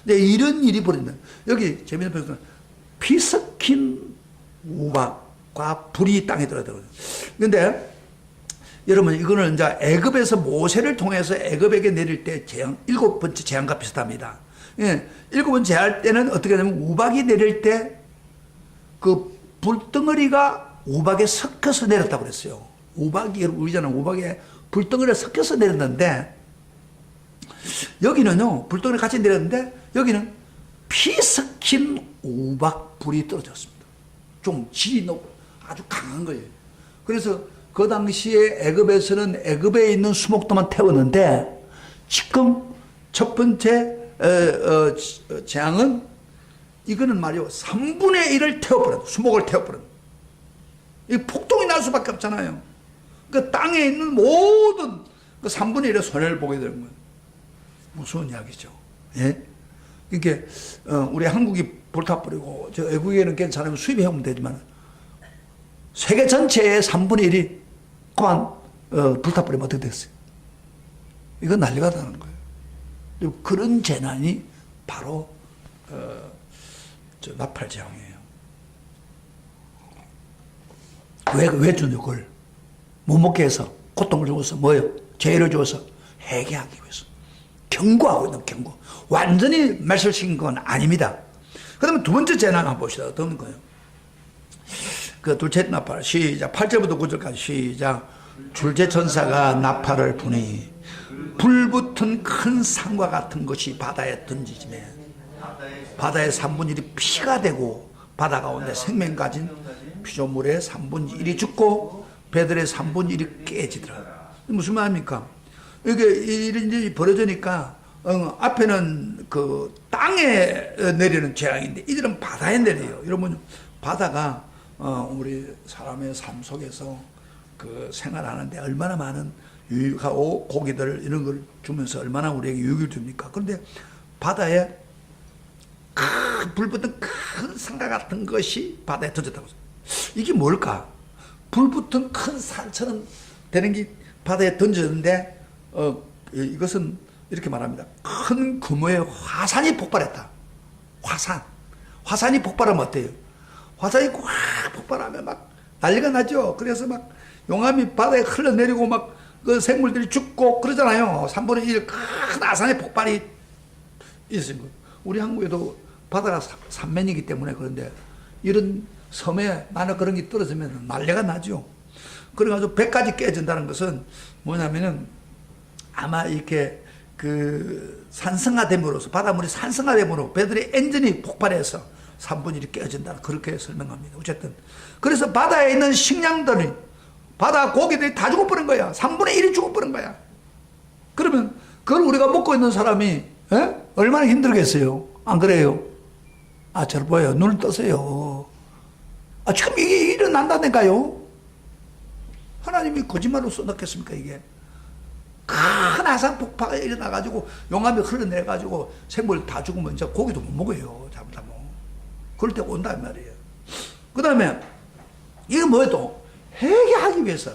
이제 이런 일이 벌어진다. 여기 재미있는 표현은 피 섞인 우박과 불이 땅에 들어들어요. 근데 여러분, 이거는 이제 애굽에서 모세를 통해서 애굽에게 내릴 때 일곱 번째 재앙과 비슷합니다. 예, 일곱 번째 재앙 때는 어떻게 되냐면 우박이 내릴 때 그 불덩어리가 우박에 섞여서 내렸다고 그랬어요. 우박이, 우리잖아요. 우박에 불덩어리가 섞여서 내렸는데, 여기는요, 불덩어리 같이 내렸는데, 여기는 피 섞인 우박 불이 떨어졌습니다. 좀 질이 높고 아주 강한 거예요. 그래서 그 당시에 애굽에서는 애굽에 있는 수목도만 태웠는데, 지금 첫 번째 재앙은 이거는 말이요 3분의 1을 태워버려, 수목을 태워버려. 이 폭동이 날 수밖에 없잖아요. 그 땅에 있는 모든 그 3분의 1의 손해를 보게 되는 거예요. 무서운 이야기죠. 예? 이게 우리 한국이 불타버리고 저 외국에는 괜찮으면 수입해오면 되지만 세계 전체의 3분의 1이 그만 불타버리면 어떻게 됐어요? 이건 난리가 나는 거예요. 그런 재난이 바로 저 나팔 재앙이에요. 왜 주냐, 그걸? 못 먹게 해서, 고통을 주어서, 뭐예요? 죄를 주어서 회개하기 위해서. 경고하고 있는 경고. 완전히 말살시킨 건 아닙니다. 그 다음에 두 번째 재난 한번 봅시다. 어떤 거예요? 그 둘째 나팔, 시작. 8절부터 9절까지 시작. 둘째 천사가 나팔을 부니 불붙은 큰 산과 같은 것이 바다에 던지지매 바다의 3분의 1이 피가 되고 바다 가운데 생명 가진 피조물의 3분의 1이 죽고 배들의 3분의 1이 깨지더라. 무슨 말입니까? 이게 이런 일이 벌어지니까 앞에는 그 땅에 내리는 재앙인데 이들은 바다에 내려요. 여러분, 바다가 우리 사람의 삶 속에서 그 생활하는데 얼마나 많은 유익하고 고기들 이런 걸 주면서 얼마나 우리에게 유익을 줍니까? 그런데 바다에 불붙은 큰 산과 같은 것이 바다에 던졌다고. 이게 뭘까? 불붙은 큰 산처럼 되는 게 바다에 던졌는데 이것은 이렇게 말합니다. 큰 규모의 화산이 폭발했다. 화산이 폭발하면 어때요? 화산이 확 폭발하면 막 난리가 나죠. 그래서 막 용암이 바다에 흘러내리고 막 그 생물들이 죽고 그러잖아요. 3분의 1 큰 화산의 폭발이 있은 거예요. 우리 한국에도 바다가 삼면이기 때문에 그런데 이런 섬에 만약 그런 게 떨어지면 난리가 나죠. 그래가지고 배까지 깨진다는 것은 뭐냐면은 아마 이렇게 그 산성화됨으로써 바닷물이 산성화됨으로 배들의 엔진이 폭발해서 3분의 1이 깨진다. 그렇게 설명합니다. 어쨌든 그래서 바다에 있는 식량들이 바다 고기들이 다 죽어버린 거야. 3분의 1이 죽어버린 거야. 그러면 그걸 우리가 먹고 있는 사람이 얼마나 힘들겠어요? 안 그래요? 저를 보여요. 눈을 떠세요. 지금 이게 일어난다니까요. 하나님이 거짓말로 써놨겠습니까, 이게? 큰 화산 폭파가 일어나가지고 용암이 흘러내려가지고 생물 다 죽으면 이제 고기도 못 먹어요. 잘못하면. 그럴 때가 온단 말이에요. 그 다음에 이거 뭐예요? 회개하기 위해서.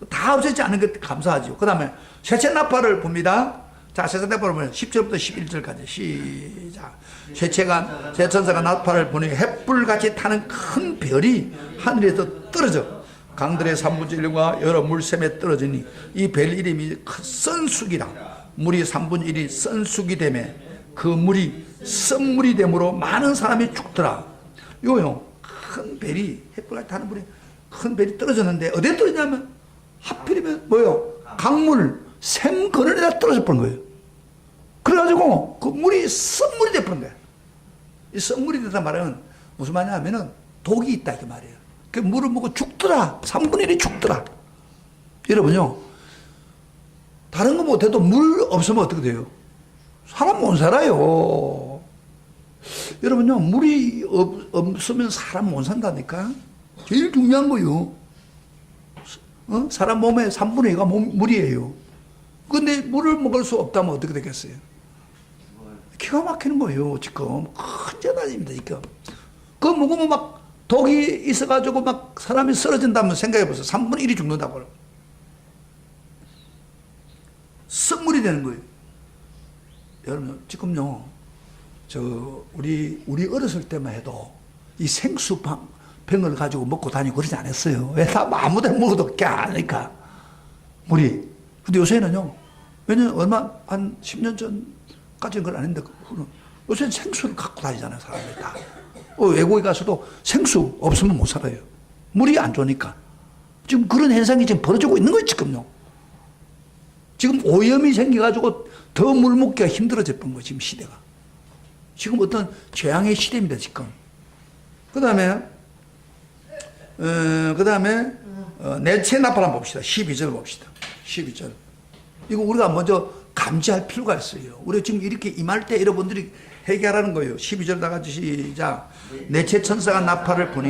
다 없애지 않은 것 감사하죠. 그 다음에 셋째 나팔을 봅니다. 자, 셋째 나팔을 보면 10절부터 11절까지 시작. 셋째 천사가 나팔을 부니 횃불같이 타는 큰 별이 하늘에서 떨어져 강들의 3분의 1과 여러 물샘에 떨어지니 이 별 이름이 선숙이라. 물이 3분의 1이 선숙이 되매 그 물이 썩물이 되므로 많은 사람이 죽더라. 요요, 큰 벨이, 햇불같이 타는 불이 큰 벨이 떨어졌는데, 어디에 떨어졌냐면, 하필이면 뭐요? 강물, 샘건원에다 떨어져 버린 거예요. 그래가지고, 그 물이 썩물이 돼버린 거예요. 이 썩물이 되다 말은 무슨 말이냐 하면은, 독이 있다, 이게 말이에요. 그 물을 먹고 죽더라. 3분의 1이 죽더라. 여러분요, 다른 거 못해도 물 없으면 어떻게 돼요? 사람 못 살아요. 여러분요, 물이 없으면 사람 못 산다니까? 제일 중요한 거요. 사람 몸의 3분의 2가 물이에요. 근데 물을 먹을 수 없다면 어떻게 되겠어요? 기가 막히는 거예요, 지금. 큰 재난입니다, 지금. 그거 먹으면 막 독이 있어가지고 막 사람이 쓰러진다면 생각해보세요. 3분의 1이 죽는다고. 썩물이 되는 거예요. 여러분, 지금요, 우리 어렸을 때만 해도 이 생수병을 가지고 먹고 다니고 그러지 않았어요. 왜? 다 아무 데나 먹어도 깨 아니까. 물이. 근데 요새는요, 한 10년 전까지는 그건 아닌데, 요새는 생수를 갖고 다니잖아요, 사람들이 다. 외국에 가서도 생수 없으면 못 살아요. 물이 안 좋으니까. 지금 그런 현상이 지금 벌어지고 있는 거예요, 지금요. 지금 오염이 생겨가지고 더 물 먹기가 힘들어졌던 거예요, 지금 시대가. 지금 어떤 재앙의 시대입니다, 지금. 그 다음에, 내체 나팔 한번 봅시다. 12절 봅시다. 12절. 이거 우리가 먼저 감지할 필요가 있어요. 우리가 지금 이렇게 임할 때 여러분들이 회개하라는 거예요. 12절 다 같이 시작. 내체 천사가 나팔을 부니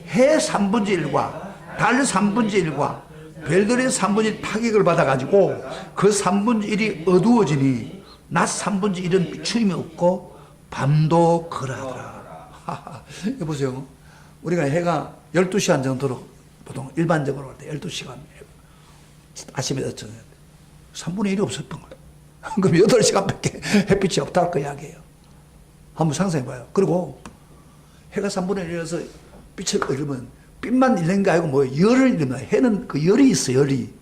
해 3분의 1과 달 3분의 1과 별들의 3분의 1 타격을 받아가지고 그 3분의 1이 어두워지니 낮 3분의 1은 비추임이 없고 밤도 그러하더라. 이거 보세요. 우리가 해가 12시간 정도로 보통 일반적으로 할 때 12시간 아침에 저녁 3분의 1이 없었던 거예요. 그럼 8시간밖에 햇빛이 없다고 그 이야기예요. 한번 상상해봐요. 그리고 해가 3분의 1이라서 빛을 잃으면 빛만 잃는 게 아니고 뭐 열을 잃으면 해는 그 열이 있어, 열이.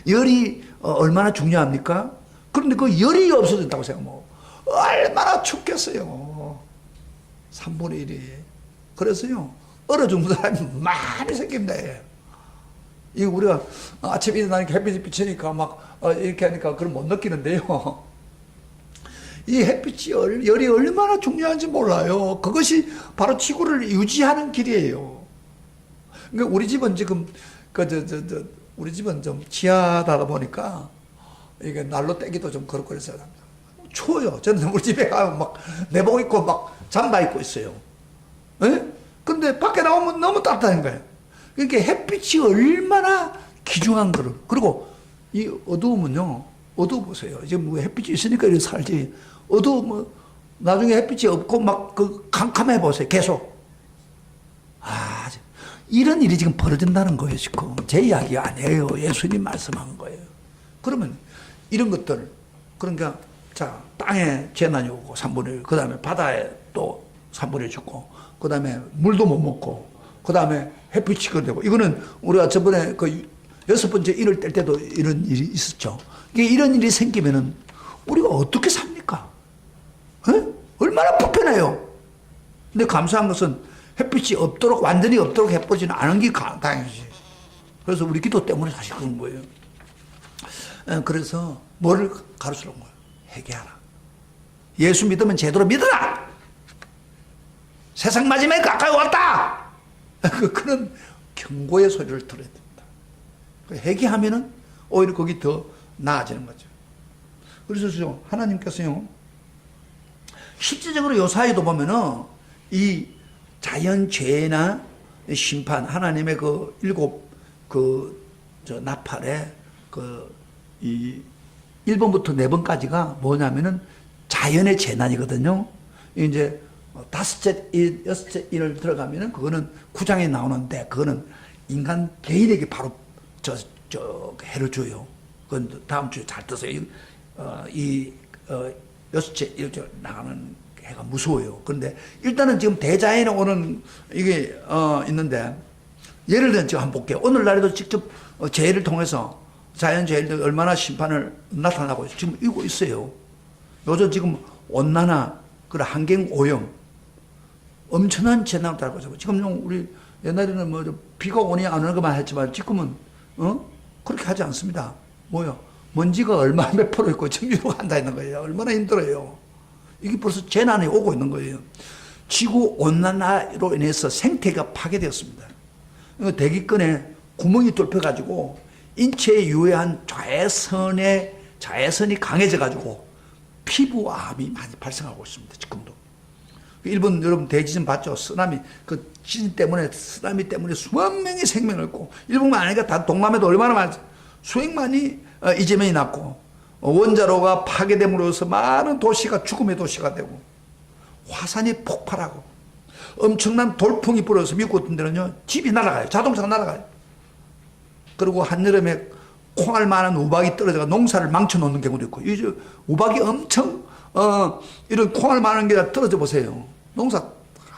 열이 얼마나 중요합니까? 그런데 그 열이 없어진다고 생각하면 얼마나 춥겠어요. 3분의 1이. 그래서요, 얼어 죽는 사람이 많이 생깁니다. 이거 우리가 아침에 일어나니까 햇빛이 비치니까 막 이렇게 하니까 그걸 못 느끼는데요. 이 햇빛이 열이 얼마나 중요한지 몰라요. 그것이 바로 지구를 유지하는 길이에요. 그러니까 우리 집은 지금 우리 집은 좀 지하다 보니까 이게 난로 떼기도 좀 그렇고 그래서 추워요. 저는 우리 집에 가면 막 내복 입고 막 잠바 입고 있어요. 예? 근데 밖에 나오면 너무 따뜻한 거예요. 그러니까 햇빛이 얼마나 귀중한 거를. 그리고 이 어두우면요, 어두워 보세요. 지금 뭐 햇빛이 있으니까 이렇게 살지. 어두우면 나중에 햇빛이 없고 막 그 캄캄해 보세요. 계속. 이런 일이 지금 벌어진다는 거예요, 지금. 제 이야기가 아니에요. 예수님 말씀한 거예요. 그러면 이런 것들, 그러니까, 자, 땅에 재난이 오고 3분의 1, 그 다음에 바다에 또 3분의 1 죽고, 그 다음에 물도 못 먹고, 그 다음에 햇빛이 그되고, 이거는 우리가 저번에 그 6번째 일을 뗄 때도 이런 일이 있었죠. 이런 일이 생기면은 우리가 어떻게 삽니까? 에? 얼마나 불편해요. 근데 감사한 것은 햇빛이 없도록, 완전히 없도록 해버리지는 않은 게 다행이지. 그래서 우리 기도 때문에 사실 그런 거예요. 그래서 뭐를 가르치는 거예요? 회개하라. 예수 믿으면 제대로 믿어라! 세상 마지막에 가까이 왔다! 그런 경고의 소리를 들어야 됩니다. 회개하면은 오히려 거기 더 나아지는 거죠. 그래서 하나님께서요, 실제적으로 요 사이도 보면은 이 자연재해나 심판, 하나님의 그 7 나팔에 이 1번부터 4번까지가 뭐냐면은 자연의 재난이거든요. 이제 5째 일, 6째 일을 들어가면은 그거는 9장에 나오는데 그거는 인간 개인에게 바로 해를 줘요. 그건 다음 주에 잘 뜨세요. 6째 일 나가는 해가 무서워요. 그런데 일단은 지금 대자연에 오는 이게 있는데 예를 들면 지금 한번 볼게요. 오늘날에도 직접 재해를 통해서 자연재해들 얼마나 심판을 나타나고 지금 이고 있어요. 요즘 지금 온난화, 그리고 환경 오염, 엄청난 재난을 달고 있어요. 지금 우리 옛날에는 뭐 비가 오니 안 오는 것만 했지만 지금은 그렇게 하지 않습니다. 뭐요? 먼지가 얼마 몇 프로 있고 정유로가 한다 있는 거예요. 얼마나 힘들어요. 이게 벌써 재난이 오고 있는 거예요. 지구 온난화로 인해서 생태가 파괴되었습니다. 대기권에 구멍이 뚫혀가지고 인체에 유해한 자외선이 강해져가지고 피부암이 많이 발생하고 있습니다. 지금도. 일본 여러분 대지진 봤죠? 쓰나미 그 지진 때문에 쓰나미 때문에 수만 명이 생명을 잃고 일본만 아니니까 다 동남아도 얼마나 많지 수백만이 이재명이 났고 원자로가 파괴됨으로써 많은 도시가 죽음의 도시가 되고 화산이 폭발하고 엄청난 돌풍이 불어서 미국 같은 데는요 집이 날아가요. 자동차가 날아가요. 그리고 한여름에 콩알 만한 우박이 떨어져서 농사를 망쳐놓는 경우도 있고 이제 우박이 엄청 이런 콩알 만한 게 떨어져 보세요. 농사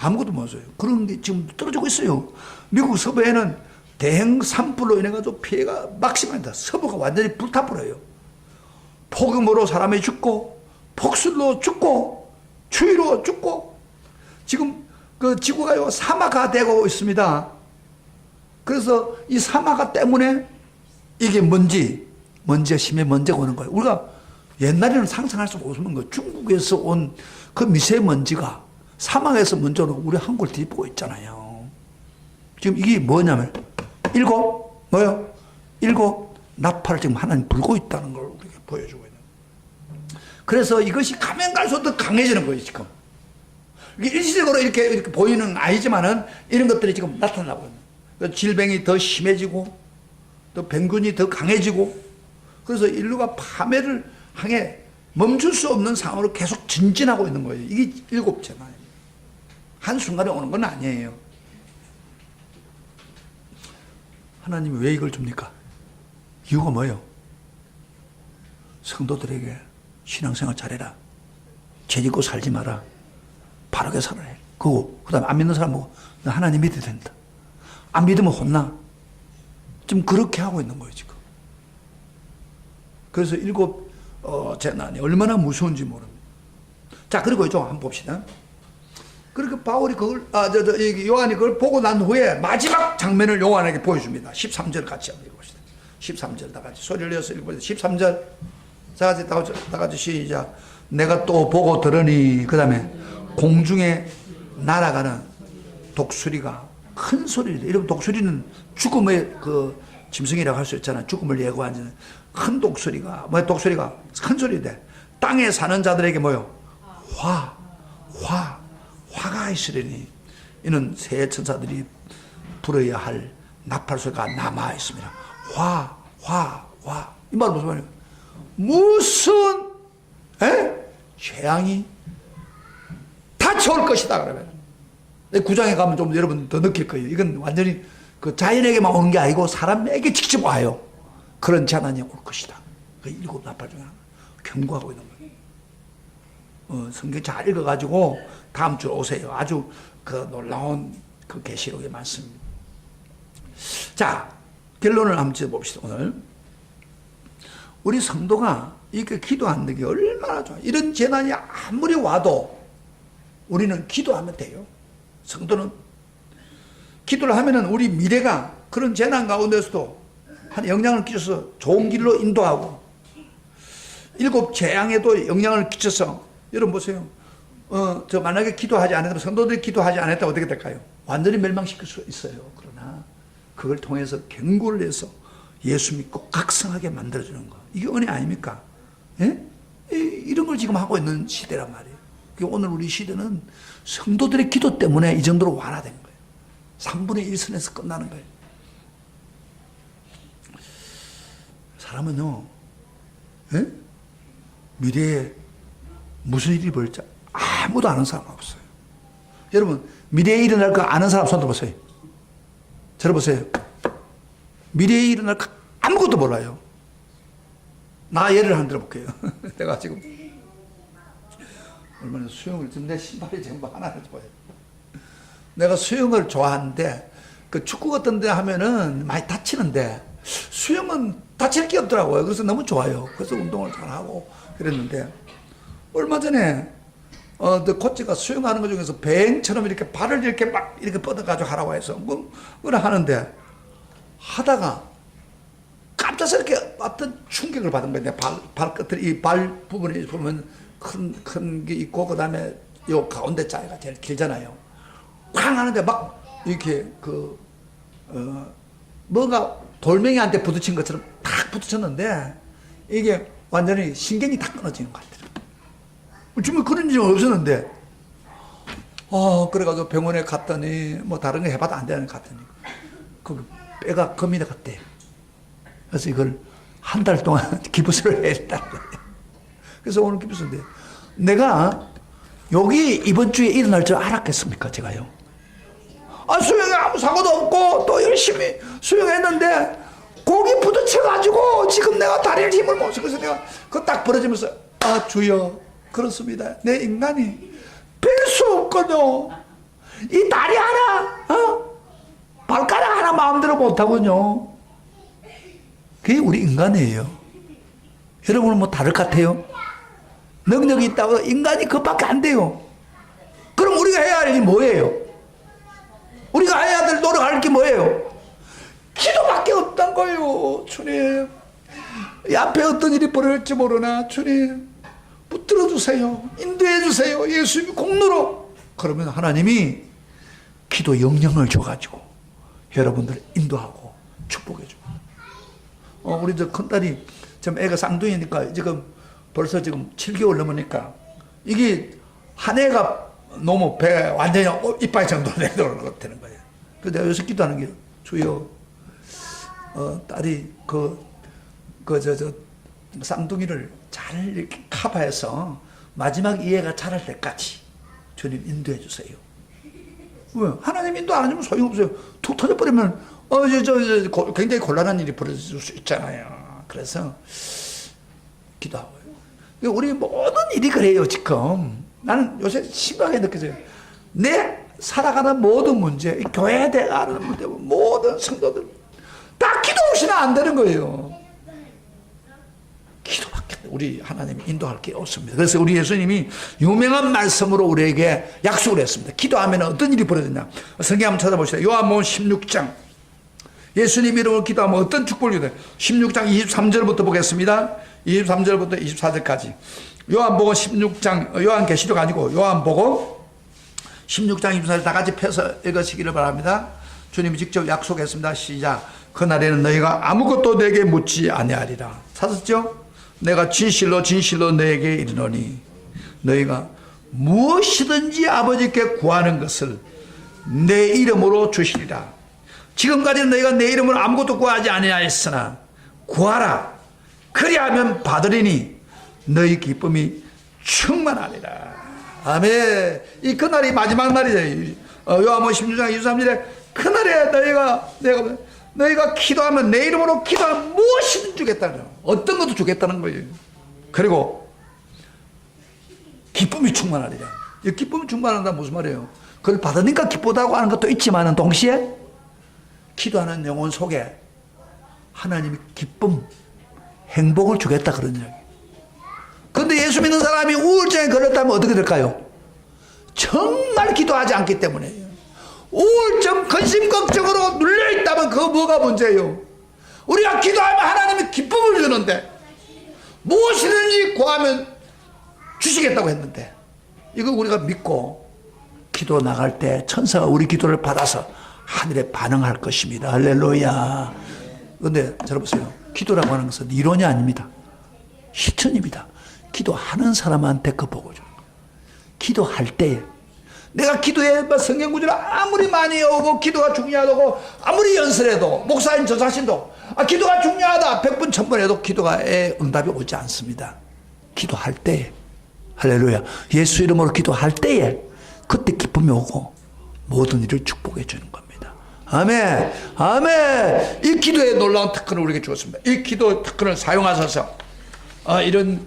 아무것도 못 써요. 그런 게 지금 떨어지고 있어요. 미국 서부에는 대형 산불로 인해 가지고 피해가 막심합니다. 서부가 완전히 불타버려요. 폭염으로 사람이 죽고 폭설로 죽고 추위로 죽고 지금 그 지구가요 사막화 되고 있습니다. 그래서 이 사막화 때문에 이게 먼지가 심해 먼지가 오는 거예요. 우리가 옛날에는 상상할 수 없는 거예요. 중국에서 온 그 미세먼지가 사막에서 먼저 오고 우리 한국을 뒤집고 있잖아요. 지금 이게 뭐냐면 일곱 나팔을 지금 하나님 불고 있다는 걸 우리에게 보여주고 있는 거예요. 그래서 이것이 가면 갈수록 더 강해지는 거예요. 지금 일시적으로 이렇게 보이는 아니지만은 이런 것들이 지금 나타나고 있는 거예요. 질병이 더 심해지고 또 병균이 더 강해지고 그래서 인류가 파멸을 향해 멈출 수 없는 상황으로 계속 전진하고 있는 거예요. 이게 일곱 재난입니다. 한순간에 오는 건 아니에요. 하나님이 왜 이걸 줍니까? 이유가 뭐예요? 성도들에게 신앙생활 잘해라. 죄짓고 살지 마라. 바르게 살아라. 그 다음에 안 믿는 사람 보고 너 하나님 믿어야 된다. 안 믿으면 혼나. 지금 그렇게 하고 있는 거예요, 지금. 그래서 일곱 재난이 얼마나 무서운지 모릅니다. 자, 그리고 좀 한번 봅시다. 그렇게 바울이 그걸, 요한이 그걸 보고 난 후에 마지막 장면을 요한에게 보여줍니다. 13절 같이 한번 읽어봅시다. 13절 다 같이 소리를 내서 읽어보세요. 13절. 다 같이 시작. 내가 또 보고 들으니, 그 다음에 공중에 날아가는 독수리가 큰 소리를, 이런 독수리는 죽음의 그 짐승이라고 할 수 있잖아요. 죽음을 예고하는 큰 독수리가, 독수리가 큰 소리인데, 땅에 사는 자들에게 화가 있으려니, 이는 새 천사들이 불어야 할 나팔 소리가 남아 있습니다. 이 말은 무슨 말이에요? 무슨, 재앙이 닥쳐올 것이다, 그러면. 9장에 가면 좀 여러분 더 느낄 거예요. 이건 완전히 그 자연에게만 오는 게 아니고 사람에게 직접 와요. 그런 재난이 올 것이다. 그 일곱 나팔 중에 하나. 경고하고 있는 거예요. 성경 잘 읽어가지고 다음 주 오세요. 아주 그 놀라운 그 계시록의 말씀입니다. 자, 결론을 한번 지어봅시다, 오늘. 우리 성도가 이렇게 기도하는 게 얼마나 좋아요. 이런 재난이 아무리 와도 우리는 기도하면 돼요. 성도는 기도를 하면은 우리 미래가 그런 재난 가운데서도 한 영향을 끼쳐서 좋은 길로 인도하고 일곱 재앙에도 영향을 끼쳐서 여러분 보세요. 저 만약에 기도하지 않았다면 성도들이 기도하지 않았다면 어떻게 될까요? 완전히 멸망시킬 수 있어요. 그러나 그걸 통해서 경고를 해서 예수 믿고 각성하게 만들어주는 거. 이게 은혜 아닙니까? 예? 이런 걸 지금 하고 있는 시대란 말이에요. 오늘 우리 시대는 성도들의 기도 때문에 이 정도로 완화된 거예요. 3분의 1선에서 끝나는 거예요. 사람은요, 미래에 무슨 일이 벌지 아무도 아는 사람 없어요. 여러분, 미래에 일어날 거 아는 사람 손 들어보세요. 저를 보세요. 미래에 일어날 거 아무것도 몰라요. 나 예를 한 들어볼게요. 내가 지금 얼마나 수영을 지금 내 신발이 전부 하나를 좋아해요. 내가 수영을 좋아하는데 그 축구 같은 데 하면은 많이 다치는데 수영은 다칠 게 없더라고요. 그래서 너무 좋아요. 그래서 운동을 잘하고 그랬는데 얼마 전에 코치가 수영하는 것 중에서 뱅처럼 이렇게 발을 이렇게 막 이렇게 뻗어가지고 하라고 해서 그걸 하는데 하다가 깜짝스럽게 어떤 충격을 받은 거예요. 발끝을 이 발 부분에 보면 큰 게 있고 그 다음에 요 가운데 자리가 제일 길잖아요. 쾅 하는데 막 이렇게 뭔가 돌멩이한테 부딪힌 것처럼 탁 부딪혔는데 이게 완전히 신경이 다 끊어지는 것 같아요. 정말 그런 일이 없었는데, 그래가지고 병원에 갔더니, 뭐 다른 거 해봐도 안 되는 것 같더니, 그 뼈가 금이 갔대. 그래서 이걸 한 달 동안 기부스를 해야 된다는 거예요. 그래서 오늘 기부스인데, 내가 여기 이번 주에 일어날 줄 알았겠습니까, 제가요? 수영에 아무 사고도 없고, 또 열심히 수영했는데, 고기 부딪혀가지고, 지금 내가 다리를 힘을 못 쓰고, 그래서 내가 그거 딱 벌어지면서, 주여. 그렇습니다. 내 인간이 뺄 수 없거든. 이 다리 하나, 발가락 하나 마음대로 못하군요. 그게 우리 인간이에요. 여러분은 뭐 다를 것 같아요? 능력이 있다고 인간이 그것밖에 안 돼요. 그럼 우리가 해야 할 일이 뭐예요? 우리가 해야 될 노력할 게 뭐예요? 기도밖에 없단 거예요. 주님, 이 앞에 어떤 일이 벌어질지 모르나 주님 붙들어 주세요. 인도해 주세요. 예수님이 공로로. 그러면 하나님이 기도 영령을 줘가지고 여러분들 인도하고 축복해 줘. 우리 저 큰딸이 지금 애가 쌍둥이니까 지금 벌써 지금 7개월 넘으니까 이게 한 애가 너무 배 완전히 이빨 정도 되도록 되는 거예요. 그래서 내가 요새 기도하는 게 주여, 딸이 쌍둥이를 잘 이렇게 커버해서 마지막 이해가 자랄 때까지 주님 인도해 주세요. 왜? 하나님 인도 안 해주면 소용없어요. 툭 터져버리면 굉장히 곤란한 일이 벌어질 수 있잖아요. 그래서 기도하고요. 우리 모든 일이 그래요. 지금 나는 요새 심각하게 느껴져요. 내 살아가는 모든 문제, 교회에 대한 문제, 모든 성도들 다 기도 없이는 안 되는 거예요. 기도밖에 우리 하나님이 인도할 게 없습니다. 그래서 우리 예수님이 유명한 말씀으로 우리에게 약속을 했습니다. 기도하면 어떤 일이 벌어지냐. 성경 한번 찾아보시다. 요한복음 16장. 예수님 이름으로 기도하면 어떤 축복을 주냐. 16장 23절부터 보겠습니다. 23절부터 24절까지. 요한복음 16장, 요한계시록 아니고 요한복음 16장 24절 다 같이 펴서 읽으시기를 바랍니다. 주님이 직접 약속했습니다. 시작. 그날에는 너희가 아무것도 내게 묻지 아니하리라. 찾았죠? 내가 진실로 진실로 너에게 이르노니 너희가 무엇이든지 아버지께 구하는 것을 내 이름으로 주시리라. 지금까지는 너희가 내 이름으로 아무것도 구하지 아니하였으나 구하라. 그리하면 받으리니 너희 기쁨이 충만하리라. 아멘. 이 그날이 마지막 날이에요. 요한복음 16장 23절에 그날에 너희가 기도하면 내 이름으로 기도하면 무엇이든 주겠다는 거예요. 어떤 것도 주겠다는 거예요. 그리고 기쁨이 충만하리라. 이 기쁨이 충만한다는 무슨 말이에요? 그걸 받으니까 기쁘다고 하는 것도 있지만 동시에 기도하는 영혼 속에 하나님이 기쁨, 행복을 주겠다 그런 이야기. 그런데 예수 믿는 사람이 우울증에 걸렸다면 어떻게 될까요? 정말 기도하지 않기 때문에요. 우울증, 근심, 걱정으로 눌려있다면 그거 뭐가 문제예요? 우리가 기도하면 하나님이 기쁨을 주는데 무엇이든지 구하면 주시겠다고 했는데 이거 우리가 믿고 기도 나갈 때 천사가 우리 기도를 받아서 하늘에 반응할 것입니다. 할렐루야. 그런데 들어보세요. 기도라고 하는 것은 이론이 아닙니다. 실천입니다. 기도하는 사람한테 그 복을 주는 거예요. 기도할 때에 내가 기도에 성경 구절을 아무리 많이 외우고 기도가 중요하다고 아무리 연설해도 목사님 저 자신도 기도가 중요하다 100번 1000번 해도 기도에 응답이 오지 않습니다. 기도할 때에 할렐루야. 예수 이름으로 기도할 때에 그때 기쁨이 오고 모든 일을 축복해 주는 겁니다. 아멘. 아멘. 이 기도의 놀라운 특권을 우리에게 주었습니다. 이 기도 특권을 사용하셔서 이런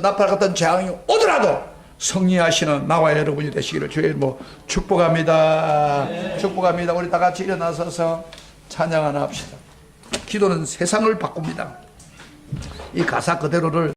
나팔 같은 재앙이 오더라도 승리하시는 나와 여러분이 되시기를 주의 이름으로 축복합니다. 네. 축복합니다. 우리 다 같이 일어나서서 찬양 하나 합시다. 기도는 세상을 바꿉니다. 이 가사 그대로를